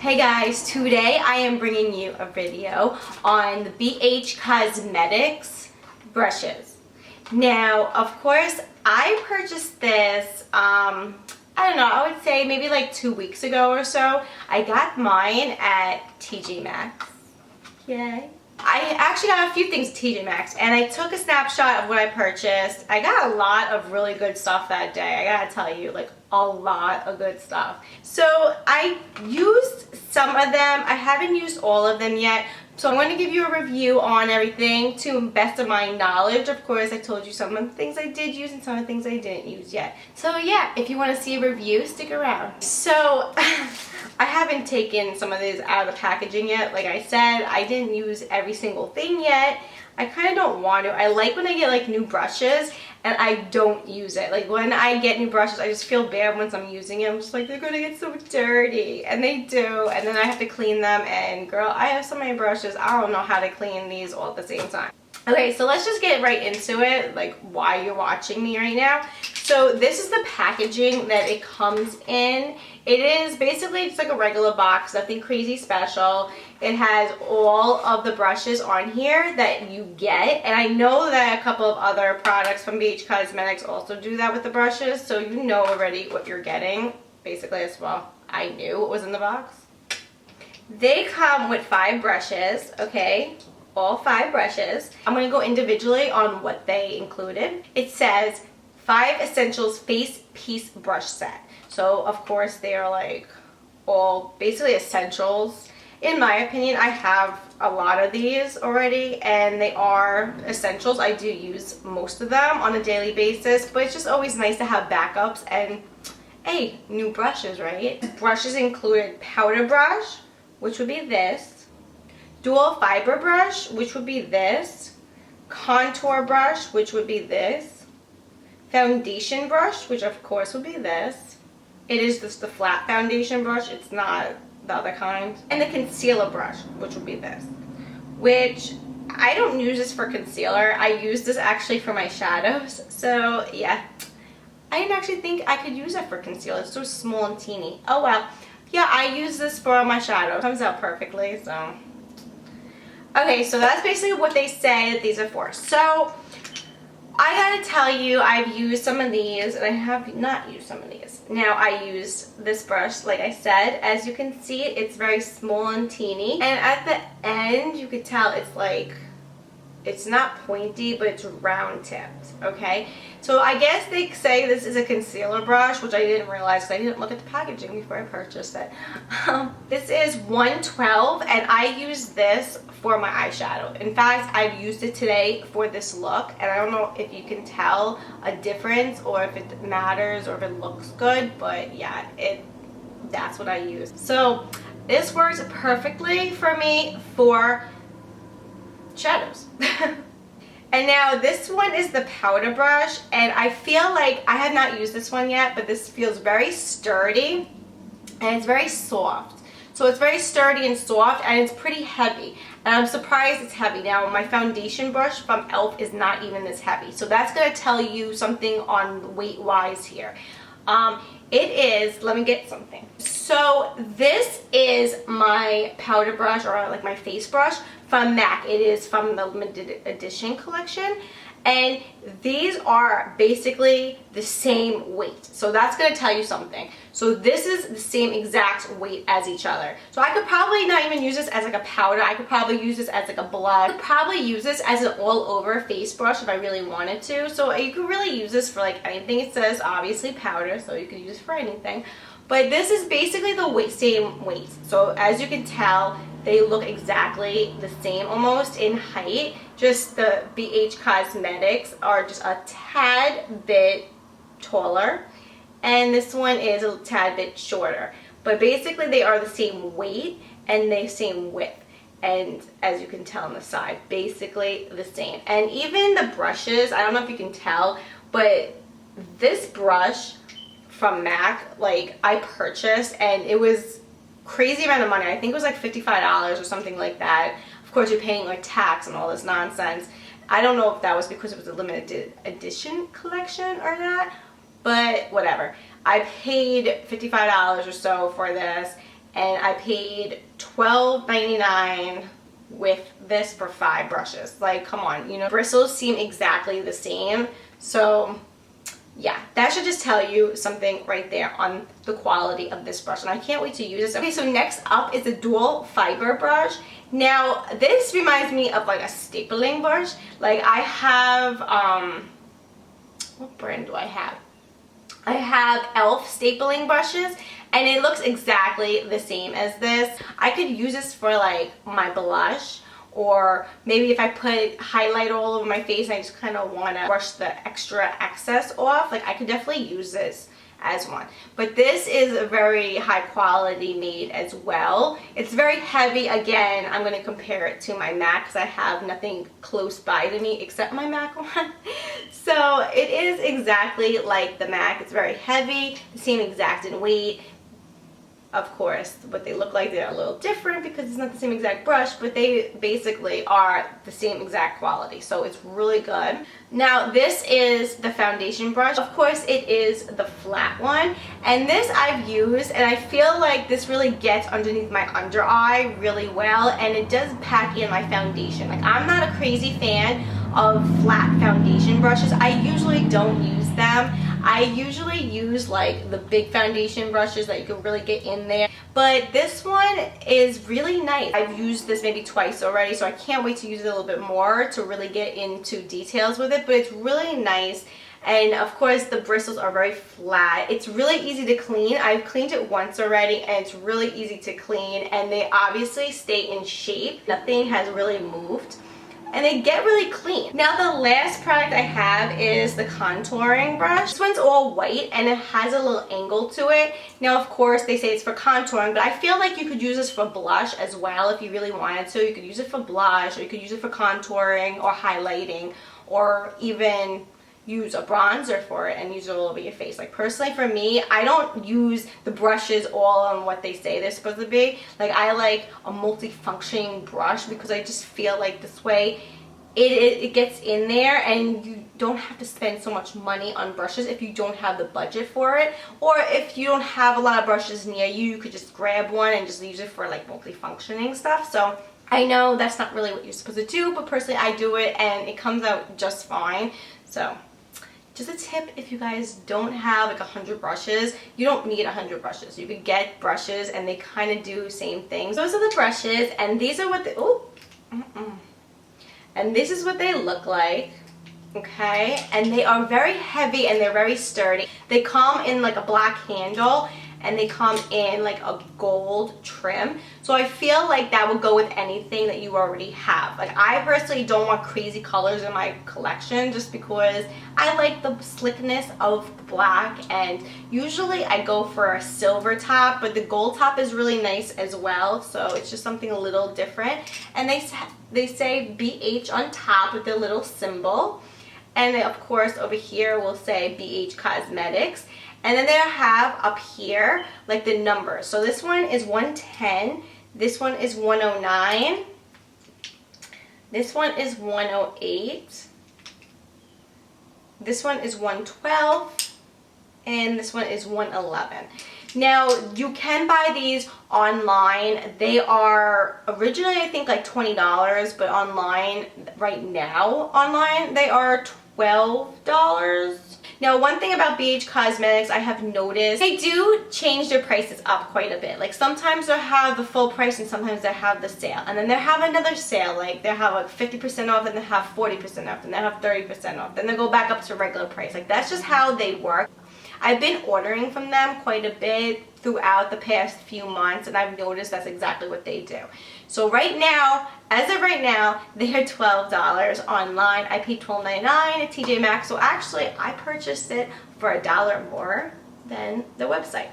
Hey guys, today I am bringing you a video on the BH Cosmetics brushes. Now, of course, I purchased this, I don't know, I would say maybe like 2 weeks ago or so. I got mine at TJ Maxx. Yay. I actually got a few things at TJ Maxx, and I took a snapshot of what I purchased. I got a lot of really good stuff that day. I gotta tell you, like a lot of good stuff. So I used some of them. I haven't used all of them yet. So I'm going to give you a review on everything to the best of my knowledge. Of course, I told you some of the things I did use and some of the things I didn't use yet. So yeah, if you want to see a review, stick around. So I haven't taken some of these out of the packaging yet. Like I said, I didn't use every single thing yet. I kind of don't want to. I like when I get like new brushes and I don't use it. Like when I get new brushes, I just feel bad once I'm using it. I'm just like, they're going to get so dirty. And they do. And then I have to clean them. And girl, I have so many brushes. I don't know how to clean these all at the same time. Okay, so let's just get right into it, like why you're watching me right now. So this is the packaging that it comes in. It is basically just like a regular box, nothing crazy special. It has all of the brushes on here that you get. And I know that a couple of other products from BH Cosmetics also do that with the brushes. So you know already what you're getting. Basically as well, I knew what was in the box. They come with 5 brushes, okay? All 5 brushes. I'm going to go individually on what they included. It says 5 Essentials Face Piece Brush Set. So of course they are like all basically essentials. In my opinion, I have a lot of these already and they are essentials. I do use most of them on a daily basis, but it's just always nice to have backups and hey, new brushes, right? Brushes included powder brush, which would be this. Dual fiber brush, which would be this. Contour brush, which would be this. Foundation brush, which of course would be this. It is just the flat foundation brush, it's not the other kind. And the concealer brush, which would be this. Which, I don't use this for concealer, I use this actually for my shadows. So yeah, I didn't actually think I could use it for concealer, it's so small and teeny. Oh well, yeah, I use this for my shadow. It comes out perfectly, so. Okay, so that's basically what they say that these are for. So, I gotta tell you, I've used some of these, and I have not used some of these. Now, I used this brush, like I said. As you can see, it's very small and teeny. And at the end, you could tell it's like, it's not pointy, but it's round tipped, okay? So I guess they say this is a concealer brush, which I didn't realize because I didn't look at the packaging before I purchased it. This is 112, and I use this for my eyeshadow. In fact, I've used it today for this look, and I don't know if you can tell a difference or if it matters or if it looks good, but yeah, that's what I use. So this works perfectly for me for shadows. And now this one is the powder brush, and I feel like I have not used this one yet, but this feels very sturdy and it's very soft. So it's very sturdy and soft, and it's pretty heavy, and I'm surprised it's heavy. Now my foundation brush from e.l.f. is not even this heavy, so that's going to tell you something on weight wise here. It is, let me get something. So this is my powder brush, or like my face brush from MAC. It is from the limited edition collection, and these are basically the same weight. So that's going to tell you something. So this is the same exact weight as each other. So I could probably not even use this as like a powder. I could probably use this as like a blush. I could probably use this as an all over face brush if I really wanted to. So you could really use this for like anything. It says obviously powder, so you could use it for anything. But this is basically the same weight. So as you can tell, they look exactly the same almost in height. Just the BH Cosmetics are just a tad bit taller, and this one is a tad bit shorter. But basically they are the same weight and the same width. And as you can tell on the side, basically the same. And even the brushes, I don't know if you can tell, but this brush from MAC, like I purchased, and it was crazy amount of money. I think it was like $55 or something like that. Of course, you're paying like tax and all this nonsense. I don't know if that was because it was a limited edition collection or not, but whatever. I paid $55 or so for this, and I paid $12.99 with this for 5 brushes. Like, come on, you know, bristles seem exactly the same. So yeah, that should just tell you something right there on the quality of this brush, and I can't wait to use this. Okay, so next up is a dual fiber brush. Now this reminds me of like a stapling brush. Like I have what brand do I have? I have e.l.f. stapling brushes, and it looks exactly the same as this. I could use this for like my blush, or maybe if I put highlight all over my face and I just kind of want to brush the extra excess off, like I could definitely use this as one. But this is a very high quality made as well. It's very heavy. Again, I'm going to compare it to my MAC because I have nothing close by to me except my MAC one. So it is exactly like the MAC. It's very heavy, the same exact in weight. Of course, what they look like, they're a little different because it's not the same exact brush, but they basically are the same exact quality. So it's really good. Now this is the foundation brush. Of course it is the flat one, and this I've used, and I feel like this really gets underneath my under eye really well, and it does pack in my foundation. Like I'm not a crazy fan of flat foundation brushes. I usually don't use them. I usually use like the big foundation brushes that you can really get in there, but this one is really nice. I've used this maybe twice already, so I can't wait to use it a little bit more to really get into details with it, but it's really nice. And of course the bristles are very flat. It's really easy to clean. I've cleaned it once already, and it's really easy to clean, and they obviously stay in shape. Nothing has really moved, and they get really clean. Now the last product I have is the contouring brush. This one's all white and it has a little angle to it. Now of course they say it's for contouring, but I feel like you could use this for blush as well if you really wanted to. You could use it for blush, or you could use it for contouring or highlighting, or even use a bronzer for it and use it all over your face. Like personally for me, I don't use the brushes all on what they say they're supposed to be. Like I like a multi-functioning brush because I just feel like this way it gets in there, and you don't have to spend so much money on brushes if you don't have the budget for it, or if you don't have a lot of brushes near you, you could just grab one and just use it for like multi-functioning stuff. So I know that's not really what you're supposed to do, but personally I do it and it comes out just fine. So just a tip, if you guys don't have like 100 brushes, you don't need 100 brushes. You could get brushes and they kind of do same things. Those are the brushes, and these are what they, and this is what they look like. Okay, and they are very heavy and they're very sturdy. They come in like a black handle, and they come in like a gold trim. So I feel like that would go with anything that you already have. Like I personally don't want crazy colors in my collection just because I like the slickness of the black, and usually I go for a silver top, but the gold top is really nice as well. So it's just something a little different. And they say BH on top with their little symbol. And of course over here will say BH Cosmetics. And then they have up here like the numbers. So this one is 110. This one is 109. This one is 108. This one is 112. And this one is 111. Now you can buy these online. They are originally I think like $20, but online right now online they are $12. Now one thing about BH Cosmetics I have noticed, they do change their prices up quite a bit. Like sometimes they'll have the full price and sometimes they have the sale, and then they have another sale, like they have like 50% off, and they have 40% off, and they have 30% off, then they go back up to regular price. Like that's just how they work. I've been ordering from them quite a bit throughout the past few months, and I've noticed that's exactly what they do. So right now, as of right now, they are $12 online. I paid $12.99 at TJ Maxx, so actually I purchased it for $1 more than the website.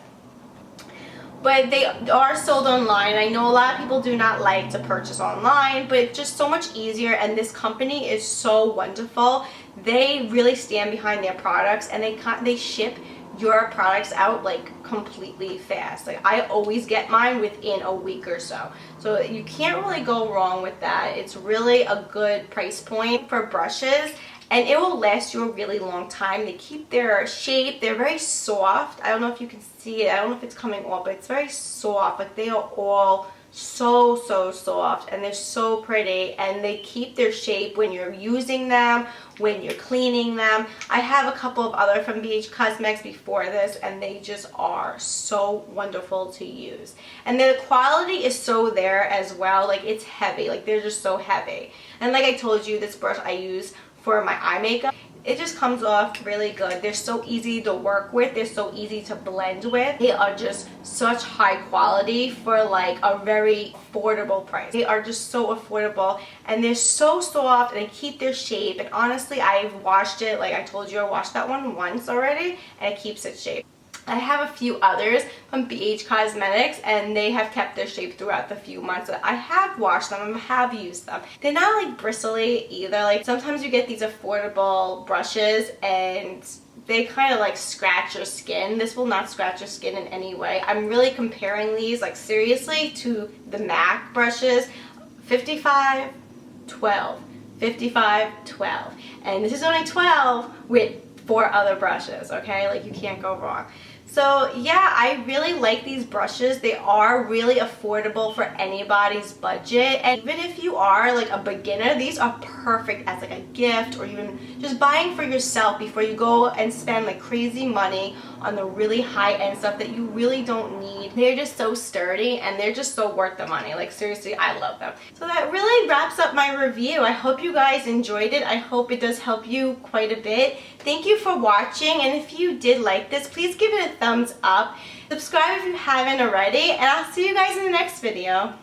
But they are sold online. I know a lot of people do not like to purchase online, but it's just so much easier, and this company is so wonderful. They really stand behind their products, and they ship your products out like completely fast. Like I always get mine within a week or so. So you can't really go wrong with that. It's really a good price point for brushes. and it will last you a really long time. They keep their shape. They're very soft. I don't know if you can see it. I don't know if it's coming off, but it's very soft. Like they are all so soft, and they're so pretty, and they keep their shape when you're using them, when you're cleaning them. I have a couple of other from BH Cosmetics before this, and they just are so wonderful to use, and the quality is so there as well. Like it's heavy, like they're just so heavy. And like I told you, this brush I use for my eye makeup. It just comes off really good. They're so easy to work with. They're so easy to blend with. They are just such high quality for like a very affordable price. They are just so affordable, and they're so soft, and they keep their shape. And honestly, I've washed it, like I told you, I washed that one once already, and it keeps its shape. I have a few others from BH Cosmetics, and they have kept their shape throughout the few months that I have washed them and have used them. They're not like bristly either. Like sometimes you get these affordable brushes and they kind of like scratch your skin. This will not scratch your skin in any way. I'm really comparing these like seriously to the MAC brushes. 55, 12, 55, 12. And this is only 12 with 4 other brushes, okay? Like you can't go wrong. So yeah, I really like these brushes. They are really affordable for anybody's budget, and even if you are like a beginner, these are perfect as like a gift, or even just buying for yourself before you go and spend like crazy money on the really high-end stuff that you really don't need. They're just so sturdy, and they're just so worth the money. Like seriously, I love them. So that really wraps up my review. I hope you guys enjoyed it. I hope it does help you quite a bit. Thank you for watching, and if you did like this, please give it a thumbs up. Subscribe if you haven't already, and I'll see you guys in the next video.